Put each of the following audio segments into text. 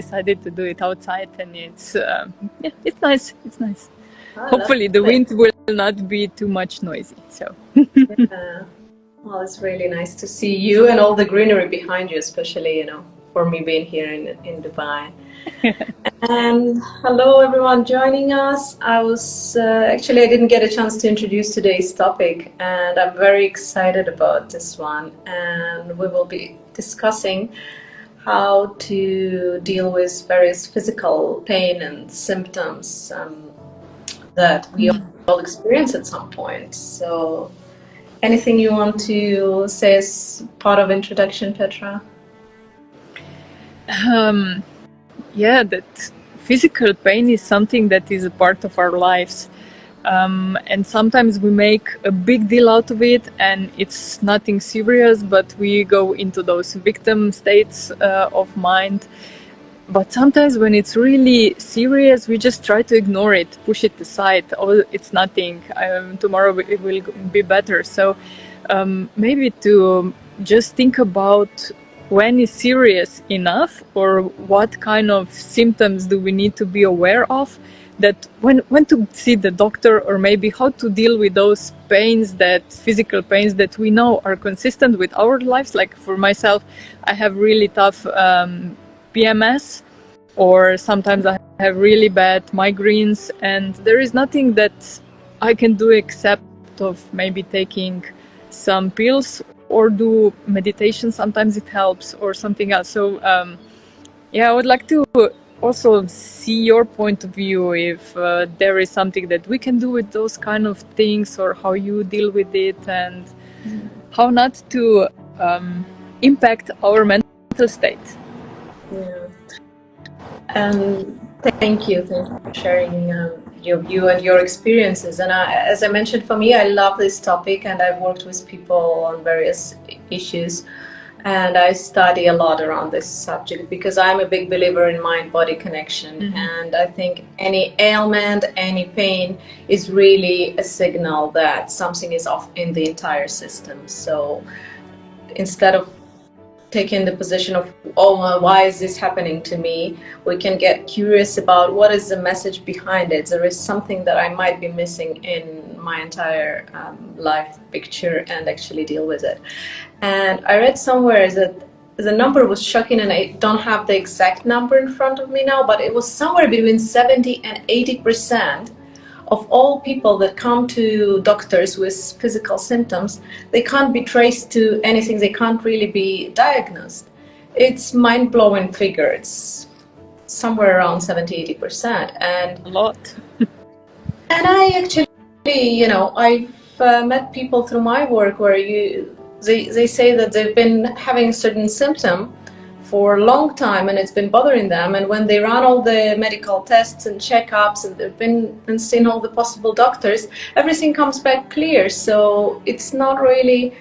decided to do it outside, and it's nice. It's nice. I Hopefully the wind will not be too much noisy. So Yeah. Well, it's really nice to see you and all the greenery behind you, especially, for me being here in Dubai. And hello, everyone joining us. I didn't get a chance to introduce today's topic, and I'm very excited about this one. And we will be discussing how to deal with various physical pain and symptoms that we all experience at some point. So, anything you want to say as part of introduction, Petra? yeah, that physical pain is something that is a part of our lives. And sometimes we make a big deal out of it, and it's nothing serious, but we go into those victim states of mind. But sometimes when it's really serious, we just try to ignore it, push it aside. Oh, it's nothing. Tomorrow it will be better. So maybe to just think about when is serious enough, or what kind of symptoms do we need to be aware of, that when to see the doctor, or maybe how to deal with those pains, that physical pains that we know are consistent with our lives. Like for myself, I have really tough PMS, or sometimes I have really bad migraines, and there is nothing that I can do except of maybe taking some pills or do meditation. Sometimes it helps, or something else. So I would like to also see your point of view, if there is something that we can do with those kind of things, or how you deal with it, and how not to impact our mental state. Yeah. Thank you for sharing your view and your experiences. And as I mentioned, for me, I love this topic, and I've worked with people on various issues, and I study a lot around this subject because I'm a big believer in mind-body connection. And I think any ailment, any pain is really a signal that something is off in the entire system. So instead of taking the position of, why is this happening to me, we can get curious about what is the message behind it. There is something that I might be missing in my entire life picture, and actually deal with it. And I read somewhere that the number was shocking, and I don't have the exact number in front of me now, but it was somewhere between 70 and 80% of all people that come to doctors with physical symptoms, they can't be traced to anything. They can't really be diagnosed. It's mind-blowing figure. It's somewhere around 70-80%. And a lot. And I actually, I've met people through my work where they say that they've been having a certain symptom for a long time, and it's been bothering them, and when they run all the medical tests and checkups, and they've been and seen all the possible doctors, everything comes back clear. So it's not really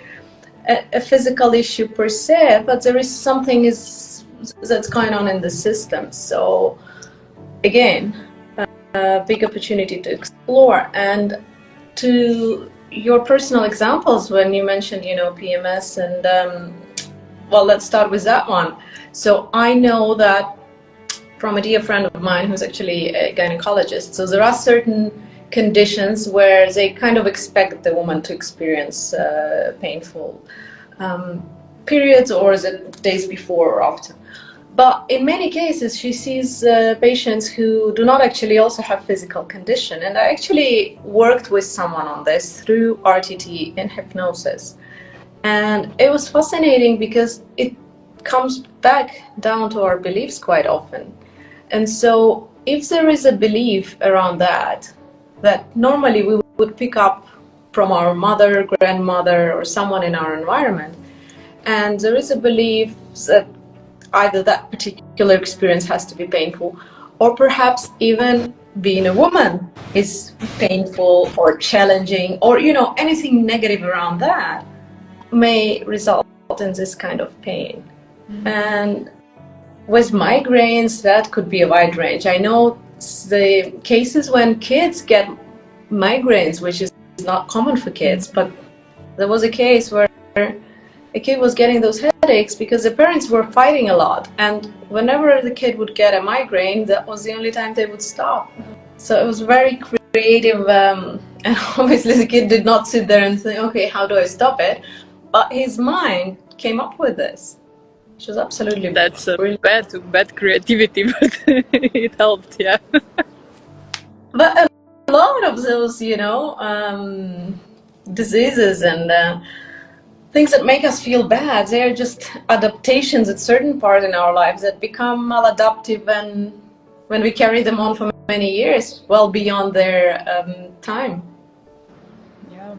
a physical issue per se, but there is something that's going on in the system. So again, a big opportunity to explore. And to your personal examples, when you mentioned PMS, and let's start with that one. So I know that from a dear friend of mine who's actually a gynecologist. So there are certain conditions where they kind of expect the woman to experience painful periods, or the days before or after. But in many cases, she sees patients who do not actually also have physical condition. And I actually worked with someone on this through RTT in hypnosis. And it was fascinating because it comes back down to our beliefs quite often. And so if there is a belief around that normally we would pick up from our mother, grandmother, or someone in our environment, and there is a belief that either that particular experience has to be painful, or perhaps even being a woman is painful or challenging, or anything negative around that may result in this kind of pain. And with migraines, that could be a wide range. I know the cases when kids get migraines, which is not common for kids, but there was a case where a kid was getting those headaches because the parents were fighting a lot. And whenever the kid would get a migraine, that was the only time they would stop. So it was very creative. And obviously the kid did not sit there and say, okay, how do I stop it? But his mind came up with this, which was absolutely That's a brilliant. bad creativity, but it helped, yeah. But a lot of those, diseases and things that make us feel bad, they're just adaptations at certain parts in our lives that become maladaptive when we carry them on for many years, well beyond their time. Yeah.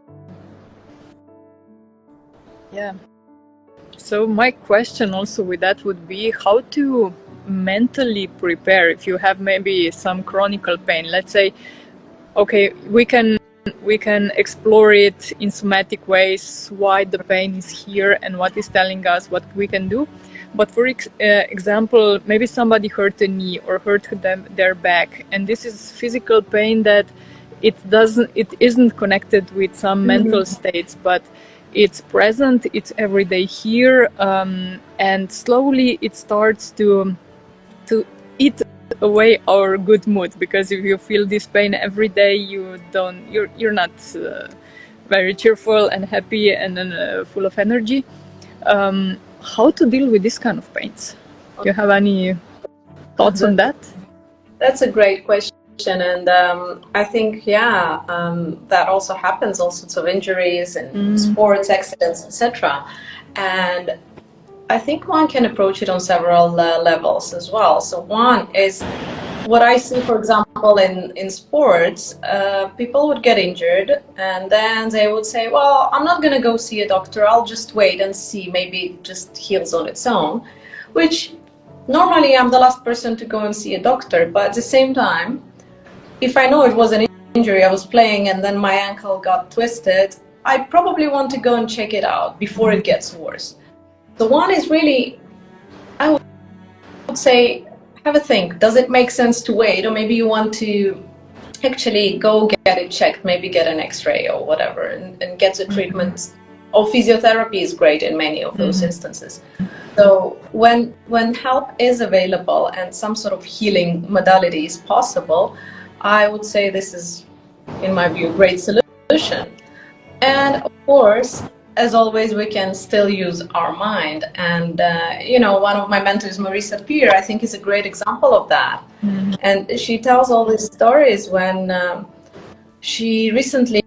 Yeah. So my question also with that would be how to mentally prepare if you have maybe some chronic pain. Let's say, okay, we can explore it in somatic ways, why the pain is here and what is telling us what we can do. But for example, maybe somebody hurt a knee or hurt their back, and this is physical pain that it isn't connected with some mental states, but it's present, it's everyday here, and slowly it starts to eat away our good mood, because if you feel this pain every day, you're not very cheerful and happy and full of energy. How to deal with this kind of pains? Do you have any thoughts on that? That's a great question, and I think that also happens, all sorts of injuries and sports accidents, etc. And I think one can approach it on several levels as well. So one is what I see, for example, in sports, people would get injured and then they would say, well, I'm not going to go see a doctor. I'll just wait and see. Maybe it just heals on its own, which normally I'm the last person to go and see a doctor. But at the same time, if I know it was an injury, I was playing and then my ankle got twisted, I probably want to go and check it out before it gets worse. So one is really, I would say, have a think. Does it make sense to wait? Or maybe you want to actually go get it checked, maybe get an x-ray or whatever and get the treatment. Or physiotherapy is great in many of those instances. So when help is available and some sort of healing modality is possible, I would say this is, in my view, a great solution. And of course, as always, we can still use our mind. And, one of my mentors, Marisa Peer, I think is a great example of that. And she tells all these stories when she recently,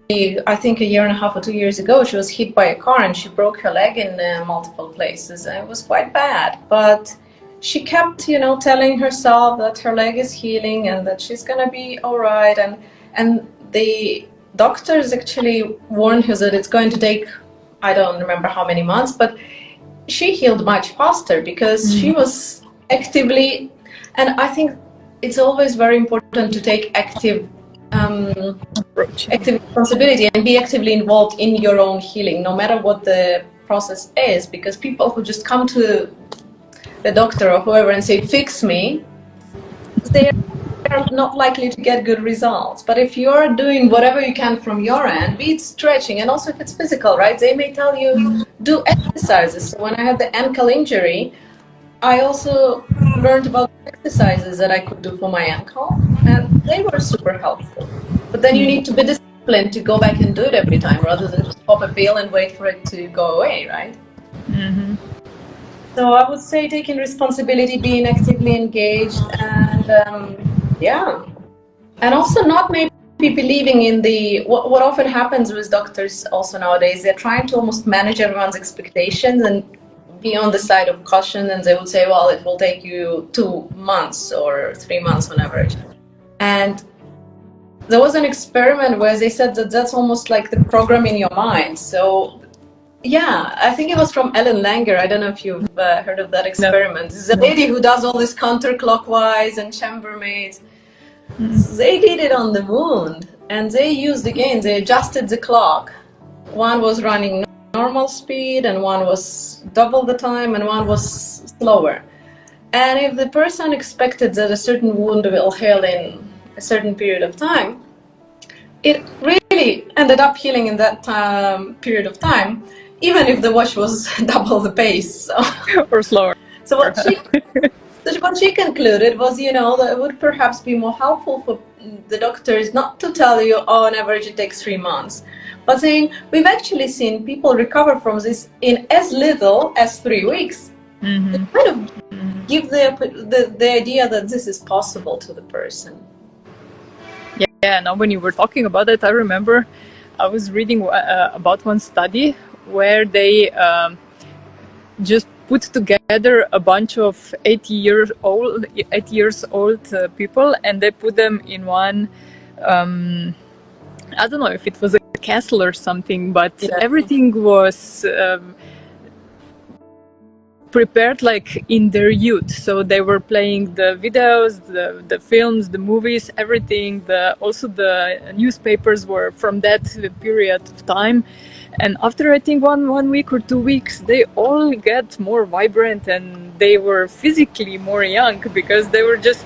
I think a year and a half or 2 years ago, she was hit by a car and she broke her leg in multiple places. And it was quite bad. But she kept, telling herself that her leg is healing and that she's going to be all right. And the doctors actually warned her that it's going to take, I don't remember how many months, but she healed much faster because she was actively, and I think it's always very important to take active responsibility and be actively involved in your own healing, no matter what the process is, because people who just come to the doctor or whoever and say, fix me, they are not likely to get good results. But if you're doing whatever you can from your end, be it stretching, and also if it's physical, right? They may tell you do exercises. So when I had the ankle injury, I also learned about exercises that I could do for my ankle, and they were super helpful. But then you need to be disciplined to go back and do it every time, rather than just pop a pill and wait for it to go away, right? So I would say taking responsibility, being actively engaged, and and also not maybe believing in what often happens with doctors also nowadays. They're trying to almost manage everyone's expectations and be on the side of caution, and they would say, well, it will take you 2 months or 3 months, whenever. And there was an experiment where they said that that's almost like the program in your mind. So yeah, I think it was from Ellen Langer. I don't know if you've heard of that experiment. This is a lady who does all this counterclockwise and chambermaids. So they did it on the moon, and they adjusted the clock. One was running normal speed, and one was double the time, and one was slower. And if the person expected that a certain wound will heal in a certain period of time, it really ended up healing in that period of time, even if the watch was double the pace. So, or slower. so what she concluded was, that it would perhaps be more helpful for the doctors not to tell you, oh, on average it takes 3 months, but saying we've actually seen people recover from this in as little as 3 weeks. Mm-hmm. To kind of give the idea that this is possible to the person. Yeah, now when you were talking about it, I remember I was reading about one study where they just put together a bunch of 80 years old people, and they put them in one, I don't know if it was a castle or something, but everything was prepared like in their youth. So they were playing the videos, the films, the movies, everything. Also the newspapers were from that period of time. And after I think one week or 2 weeks, they all get more vibrant and they were physically more young because they were just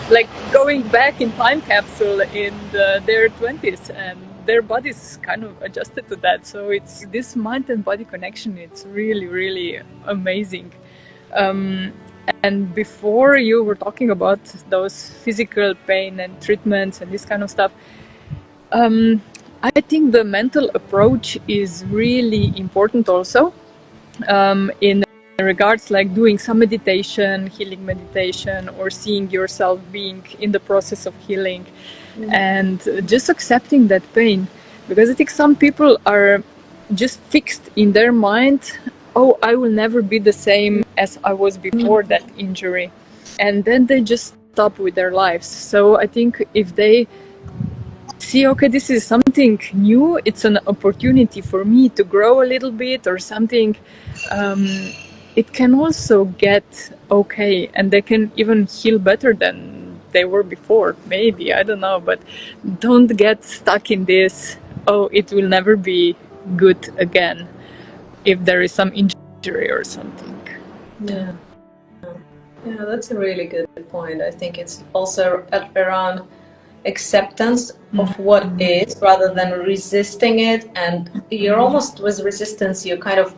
like going back in time capsule in their 20s, and their bodies kind of adjusted to that. So it's this mind and body connection. It's really, really amazing. And before you were talking about those physical pain and treatments and this kind of stuff, I think the mental approach is really important also, in regards like doing some meditation, healing meditation, or seeing yourself being in the process of healing. And just accepting that pain, because I think some people are just fixed in their mind, oh, I will never be the same as I was before that injury, and then they just stop with their lives. So I think if they see, okay, this is something new, it's an opportunity for me to grow a little bit or something, it can also get okay, and they can even heal better than they were before, maybe, I don't know. But don't get stuck in this, oh, it will never be good again if there is some injury or something. Yeah, that's a really good point. I think it's also around acceptance of what is rather than resisting it. And you're almost, with resistance, you're kind of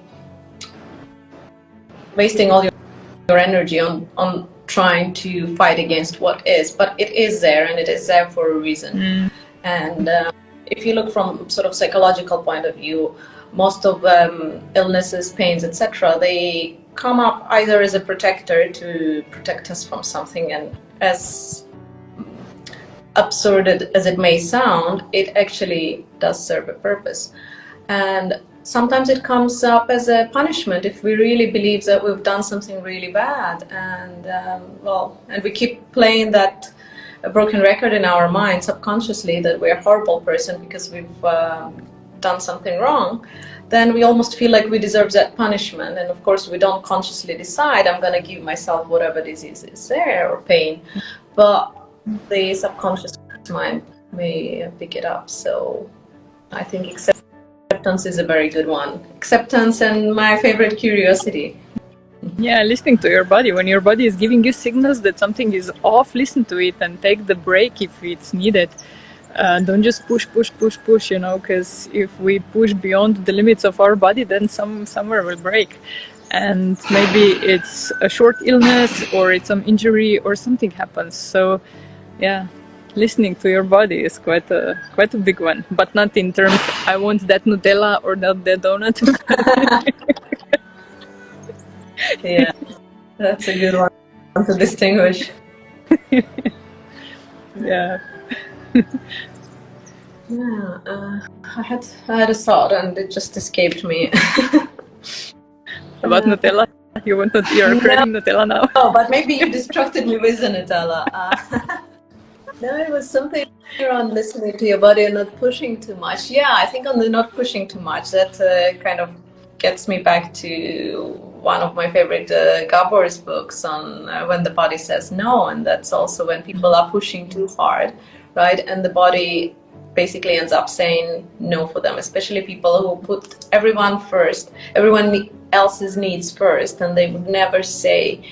wasting all your energy on trying to fight against what is, but it is there, and it is there for a reason. And if you look from sort of psychological point of view, most of illnesses, pains, etc., they come up either as a protector to protect us from something, and as absurd as it may sound, it actually does serve a purpose. And sometimes it comes up as a punishment if we really believe that we've done something really bad, and and we keep playing that broken record in our mind subconsciously that we're a horrible person because we've done something wrong. Then we almost feel like we deserve that punishment, and of course we don't consciously decide, I'm going to give myself whatever disease is there or pain, but the subconscious mind may pick it up. So I think acceptance is a very good one. Acceptance, and my favorite, curiosity. Yeah, listening to your body. When your body is giving you signals that something is off, listen to it and take the break if it's needed. Don't just push, because if we push beyond the limits of our body, then somewhere will break. And maybe it's a short illness, or it's some injury, or something happens. So yeah, listening to your body is quite a big one, but not in terms, I want that Nutella or that donut. Yeah, that's a good one to distinguish. Yeah. Yeah, I had a thought and it just escaped me. About Nutella? You're craving Nutella now? Oh, but maybe you distracted me with the Nutella. No, it was something around listening to your body and not pushing too much. Yeah, I think on the not pushing too much, that kind of gets me back to one of my favorite Gabor's books on when the body says no, and that's also when people are pushing too hard, right? And the body basically ends up saying no for them, especially people who put everyone first, everyone else's needs first, and they would never say,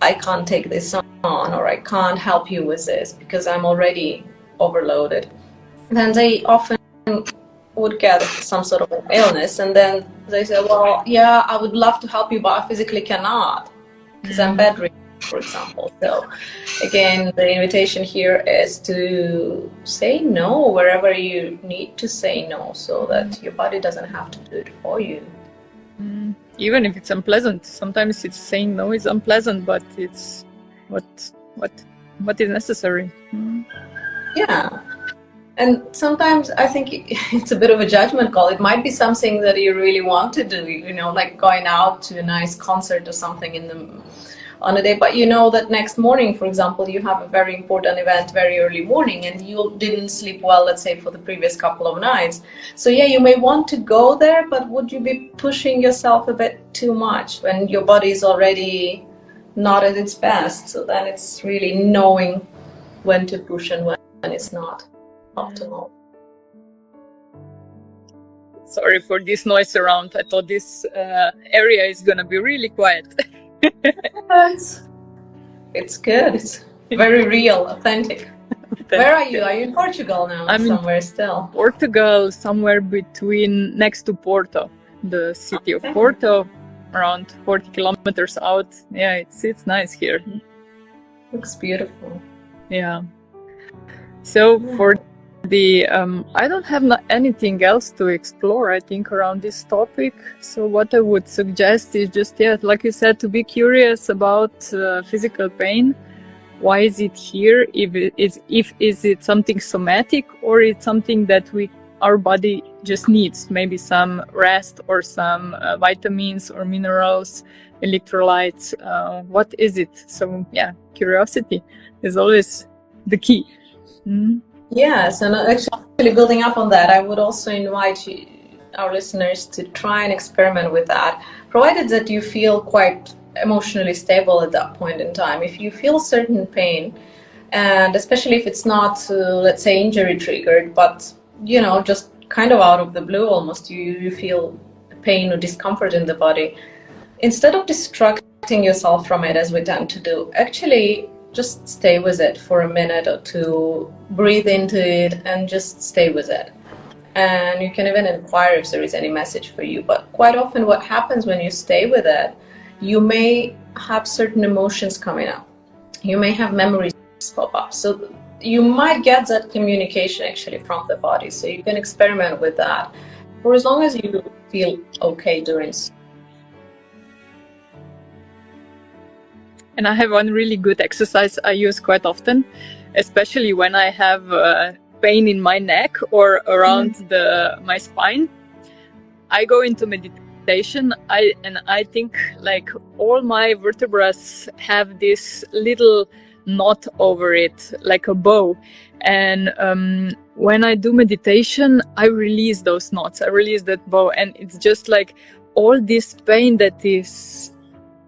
I can't take this on, or I can't help you with this because I'm already overloaded. Then they often would get some sort of illness, and then they say, well, yeah, I would love to help you, but I physically cannot because I'm bedridden, for example. So again, the invitation here is to say no wherever you need to say no, so that your body doesn't have to do it for you. Even if it's unpleasant, sometimes it's saying no is unpleasant, but it's what is necessary. Yeah. And sometimes I think it's a bit of a judgment call. It might be something that you really want to do, you know, like going out to a nice concert or something on a day, but you know that next morning, for example, you have a very important event very early morning and you didn't sleep well, let's say, for the previous couple of nights. So yeah, you may want to go there, but would you be pushing yourself a bit too much when your body is already not at its best? So then it's really knowing when to push and when it's not optimal. Sorry for this noise around. I thought this area is gonna be really quiet. It's good. It's very real, authentic. Where are you? Are you in Portugal now? I'm somewhere still. Portugal, somewhere between next to Porto, the city of Porto, around 40 kilometers out. Yeah, it's nice here. Looks beautiful. Yeah. So for the I don't have anything else to explore, I think, around this topic. So what I would suggest is just, yeah, like you said, to be curious about physical pain. Why is it here? Is it something somatic, or it's something that our body just needs? Maybe some rest or some vitamins or minerals, electrolytes. What is it? So yeah, curiosity is always the key. Yes, and actually building up on that, I would also invite our listeners to try and experiment with that, provided that you feel quite emotionally stable at that point in time. If you feel certain pain, and especially if it's not, let's say, injury triggered, but, you know, just kind of out of the blue almost, you feel pain or discomfort in the body, instead of distracting yourself from it as we tend to do, actually just stay with it for a minute or two, breathe into it and just stay with it. And you can even inquire if there is any message for you. But quite often what happens when you stay with it, you may have certain emotions coming up. You may have memories pop up. So you might get that communication actually from the body. So you can experiment with that for as long as you feel okay doing so. And I have one really good exercise I use quite often, especially when I have pain in my neck or around my spine. I go into meditation. I think like all my vertebrae have this little knot over it, like a bow. And when I do meditation, I release those knots. I release that bow, and it's just like all this pain that is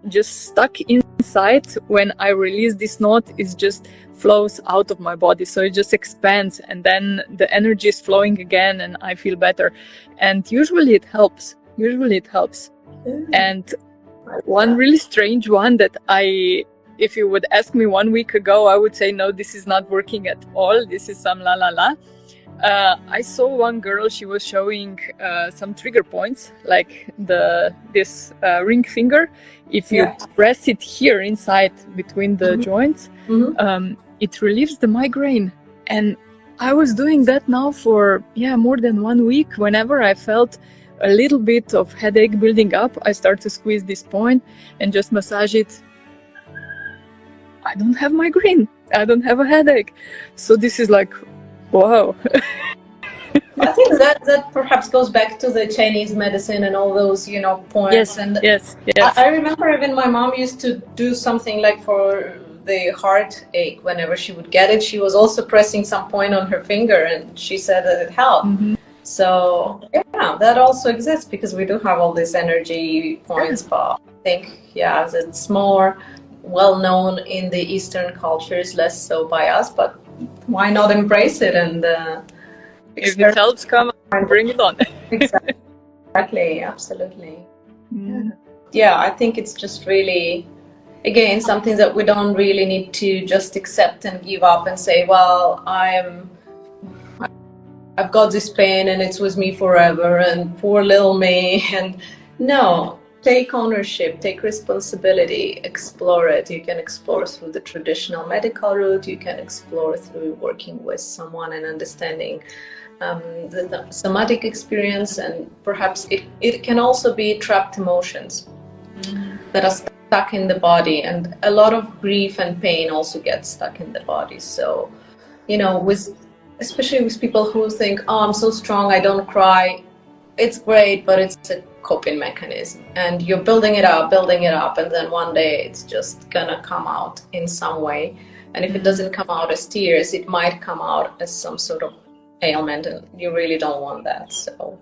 just stuck inside, when I release this knot, it just flows out of my body. So it just expands, and then the energy is flowing again and I feel better. And usually it helps. And one really strange one that if you would ask me 1 week ago, I would say, no, this is not working at all. This is some la la la. I saw one girl, she was showing some trigger points, like this ring finger. If you press it here inside between the joints, it relieves the migraine. And I was doing that now for more than 1 week. Whenever I felt a little bit of headache building up, I start to squeeze this point and just massage it. I don't have migraine. I don't have a headache. So this is like, wow. I think that perhaps goes back to the Chinese medicine and all those, points. Yes. I remember even my mom used to do something like for the heartache. Whenever she would get it, she was also pressing some point on her finger, and she said that it helped. So that also exists, because we do have all these energy points. But I think it's more well known in the Eastern cultures, less so by us. But why not embrace it and if it helps, come and bring it on. Exactly, absolutely. Yeah, I think it's just really, again, something that we don't really need to just accept and give up and say, well, I'm I've got this pain and it's with me forever and poor little me. And no, take ownership, take responsibility, explore it. You can explore through the traditional medical route. You can explore through working with someone and understanding the somatic experience, and perhaps it can also be trapped emotions that are stuck in the body, and a lot of grief and pain also gets stuck in the body. So, you know, especially with people who think, oh, I'm so strong, I don't cry. It's great, but it's a coping mechanism, and you're building it up, and then one day it's just gonna come out in some way. And if it doesn't come out as tears, it might come out as some sort of ailment, and you really don't want that. So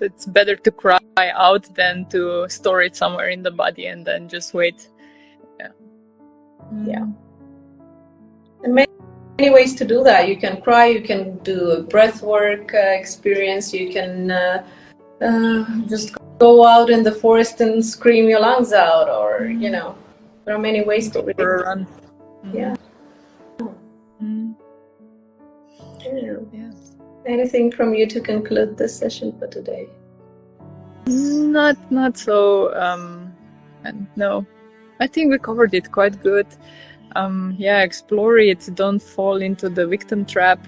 it's better to cry out than to store it somewhere in the body and then just wait. Yeah. And many ways to do that. You can cry, you can do a breath work experience, you can just go out in the forest and scream your lungs out, or you know, there are many ways to really run. Yeah. Yeah. Anything from you to conclude this session for today? Not so. No, I think we covered it quite good. Yeah, explore it. Don't fall into the victim trap,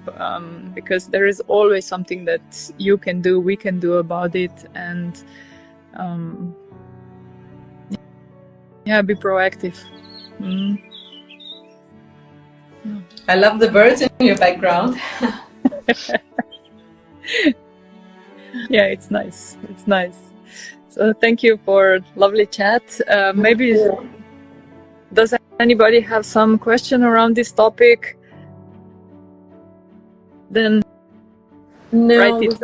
because there is always something that you can do, we can do about it, and yeah, be proactive. I love the birds in your background. Yeah, it's nice. It's nice. So thank you for lovely chat. Maybe does anybody have some question around this topic? Then write it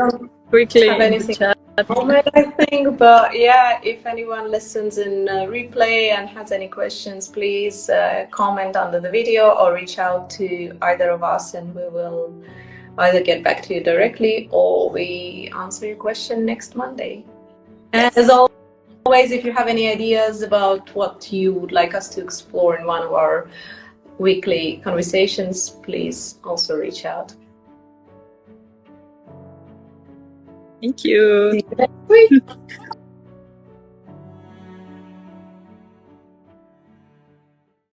quickly in the chat. Moment, I think, but yeah, if anyone listens in replay and has any questions, please comment under the video or reach out to either of us, and we will either get back to you directly or we answer your question next Monday. And as always, if you have any ideas about what you would like us to explore in one of our weekly conversations, please also reach out. Thank you. See you next week.